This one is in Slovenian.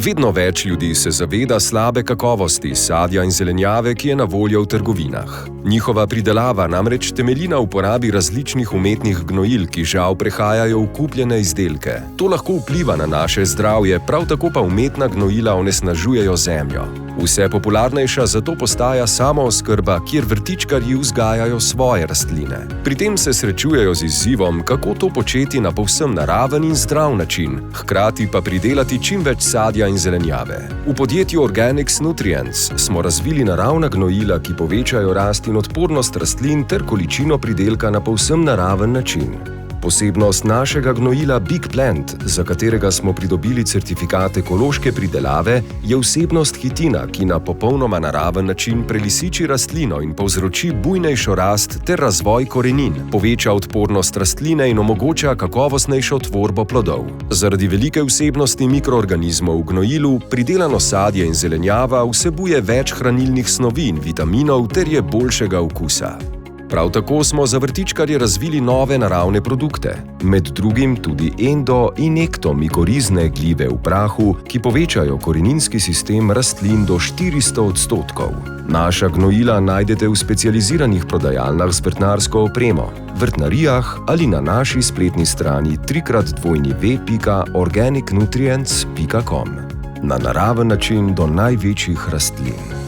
Vedno več ljudi se zaveda slabe kakovosti sadja in zelenjave, ki je na voljo v trgovinah. Njihova pridelava namreč temelji na uporabi različnih umetnih gnojil, ki žal prehajajo v kupljene izdelke. To lahko vpliva na naše zdravje, prav tako pa umetna gnojila onesnažujejo zemljo. Vse popularnejša zato postaja samooskrba, kjer vrtičkarji vzgajajo svoje rastline. Pri tem se srečujejo z izzivom, kako to početi na povsem naraven in zdrav način, hkrati pa pridelati čim več sadja in zelenjave. V podjetju Organics Nutrients smo razvili naravna gnojila, ki povečajo rast in odpornost rastlin ter količino pridelka na povsem naraven način. Posebnost našega gnojila Big Plant, za katerega smo pridobili certifikat ekološke pridelave, je vsebnost hitina, ki na popolnoma naraven način prelisiči rastlino in povzroči bujnejšo rast ter razvoj korenin, poveča odpornost rastline in omogoča kakovostnejšo tvorbo plodov. Zaradi velike vsebnosti mikroorganizmov v gnojilu, pridelano sadje in zelenjava vsebuje več hranilnih snovi in vitaminov ter je boljšega okusa. Prav tako smo za vrtičkarje razvili nove naravne produkte, med drugim tudi endo- in ektomikorizne glive v prahu, ki povečajo koreninski sistem rastlin do 400%. Naša gnojila najdete v specializiranih prodajalnah z vrtnarsko opremo, vrtnarijah ali na naši spletni strani www.organicnutrients.com. Na naraven način do največjih rastlin.